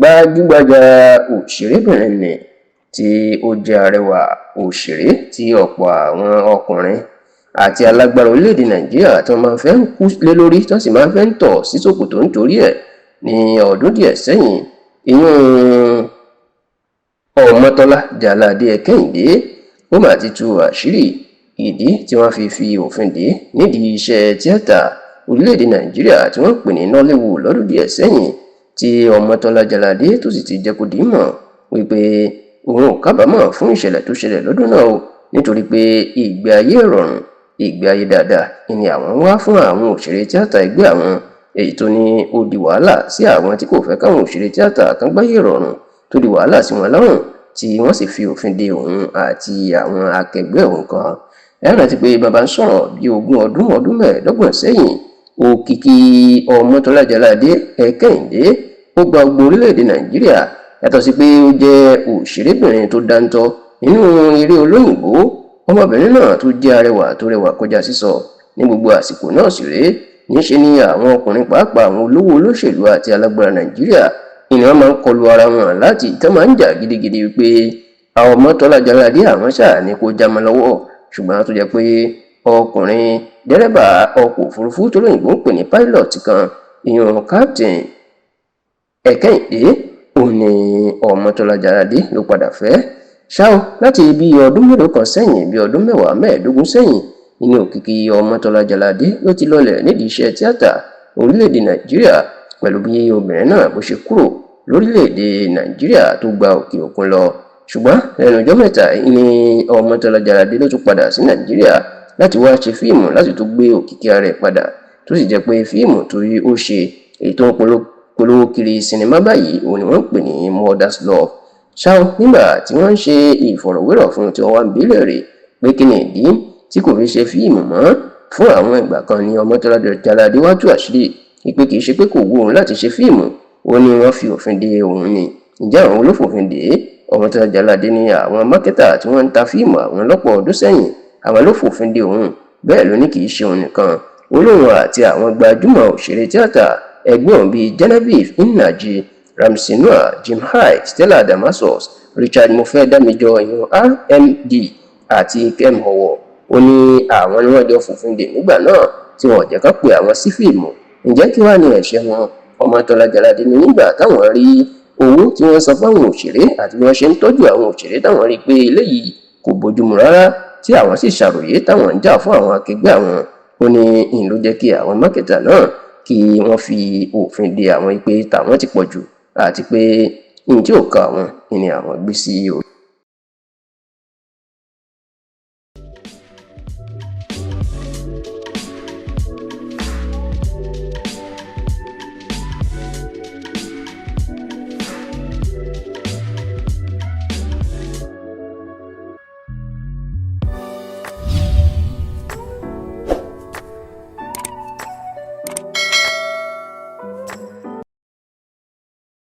gbajúgbajà òṣèrébìnrin nì tí ó jẹ́ arẹwà òṣèré tí ọ̀pọ̀ àwọn ọkùnrin àti alágbára orílẹ̀-èdè Nàìjíríà tí wọ́n máa ń fẹ́ kú lé lórí tí wọ́n sì máa ń fẹ́ tọ̀ sí ṣòkòtò nítorí ẹ̀ ní ọdún díẹ̀ sẹ́yìn. ìyún Ọmọ́tọ́lá Jáládé Kẹ́hìndé ó mà ti tú àṣírí ìdí tí wọ́n fi òfin dè nídìí iṣẹ́ tíátà orílẹ̀-èdè Nàìjíríà tí wọ́n pè ní Nollywood lọ́dún díẹ̀ sẹ́yìn, tí Ọmọ́tọ́lá Jáládé tó sì ti jẹ́ kó di mọ̀ wípé òun ò kábàámọ̀ fún ìṣẹ̀lẹ̀ tó ṣẹlẹ̀ lọ́dún náà o, nítorí pé ìgbé ayé ìrọ̀rùn, ìgbé ayé dáadáa ni àwọn ń wá fún àwọn òṣèré tíátà ẹgbẹ́ àwọn, èyí tó ní ó di wàhálà sí àwọn tí kò fẹ́ káwọn òṣèré tíátà kan gbáyé ìrọ̀rùn tó di wàhálà sí wọn lọ́rùn, tí wọ́n sì fi òfin de òun àti àwọn akẹgbẹ́ òun kan. ẹ rántí pé bàbá ń sọ̀rọ̀ bí ọdún mẹ́ẹ̀ẹ́dọ́gbọ̀n sẹ́yìn, òkìkí Ọmọ́tọ́lá Jáládé Kẹ́hìndé ó gba gbogbo orílẹ̀-èdè Nàìjíríà yàtọ̀ sí pé ó jẹ́ òṣèrébìnrin tó dáńtọ́ nínú eré olóyìnbó. Ọmọbìnrin náà tó jẹ́ arẹwà tó rẹwà kọjá sísọ ní gbogbo àsìkò náà sì rèé. níṣe ni àwọn ọkùnrin pàápàá àwọn olówó olóṣèlú àti alágbára Nàìjíríà ni wọ́n máa ń kọlu ara wọn láti tán máa ń jà gidigidi wípé àwọn Ọmọ́tọ́lá Jáládé àwọn ṣáà ní kó já mọ́ lọ́wọ́, ṣùgbọ́n tó jẹ́ pé ọkùnrin dẹ́rẹ́bà ọkọ̀ òfurufú tó lóyìnbó ń pè ní pilot kan, ìyún Captain Kẹ́hìndé, òun ni Ọmọ́tọ́lá Jáládé ló padà fẹ́. ṣá o, láti bí ọdún mélòó kan sẹ́yìn, bí ọdún mẹ́ẹ̀ẹ́dógún sẹ́yìn, inú òkìkí Ọmọ́tọ́lá Jáládé ló ti lọlẹ̀ nídìí iṣẹ́ tíátà orílẹ̀-èdè Nàìjíríà pẹ̀lú bí obìnrin náà bó ṣe kúrò lórílẹ̀-èdè Nàìjíríà tó gba òkè òkun lọ. ṣùgbọ́n lẹ́nu ọjọ́ mẹ́ta ni Ọmọ́tọ́lá Jáládé ló tún padà sí Nàìjíríà láti wá ṣe fíìmù láti tó gbé òkìkí ara ẹ̀ padà, tó sì jẹ́ pé fíìmù tó ó ṣe èyí tó ń polówó kiri sinimá báyìí òun ni wọ́n ń pè ní Mother's Love. ṣá o, nígbà tí wọ́n ń ṣe ìfọ̀rọ̀wérọ̀ fún tí wọ́n wá ń bi léèrè pé kí ni ìdí tí kò fi ṣe fíìmù mọ́ fún àwọn ìgbà kan, ni Ọmọ́tọ́lá Jáládé wá tú àṣírí ìpè kì í ṣe pé kò wù òun láti ṣe fíìmù, ó ní wọ́n fi òfin de òun ni. ǹjẹ́ àwọn olófòfin dè é? Ọmọ́tọ́lá Jáládé ní àwọn mákẹ́tà tí wọ́n ń ta fíìmù àwọn lọ́pọ̀ ọdún sẹ́yìn àwọn ló fòfin de òun. bẹ́ẹ̀ ló ní kì í ṣe òun nìkan, olóhùn àti àwọn gbajúmọ̀ òṣèré tíátà ẹgbẹ́ òun bíi Genevieve Nnaji, Ramsey Nouah, Jim Hyde, Stella Damasus, Richard Mofe-Damijo, RMD àti Kem Owo. ó ní àwọn ni wọ́n jọ fòfin dè nígbà náà tí wọ́n jẹ́ ká pe àwọn sí fíìmù. ǹjẹ́ kí wàá ní ẹ̀ṣẹ̀ wọn? Ọmọ́tọ́lá Jáládé ní nígbà táwọn rí owó tí wọ́n san fáwọn òṣèré àti bí wọ́n ṣe ń tọ́jú àwọn òṣèré, táwọn rí pé eléyìí kò bójúmu rárá, tí àwọn sì ṣàròyé táwọn ń jà fún àwọn akẹgbẹ́ àwọn. ó ní ìyẹn ló jẹ́ kí àwọn mákẹ́tà náà kí wọ́n fi òfin de àwọn ìpè táwọn ti pọ̀ jù àti pé ní tí ò ká àwọn ni àwọn gbé sí orí.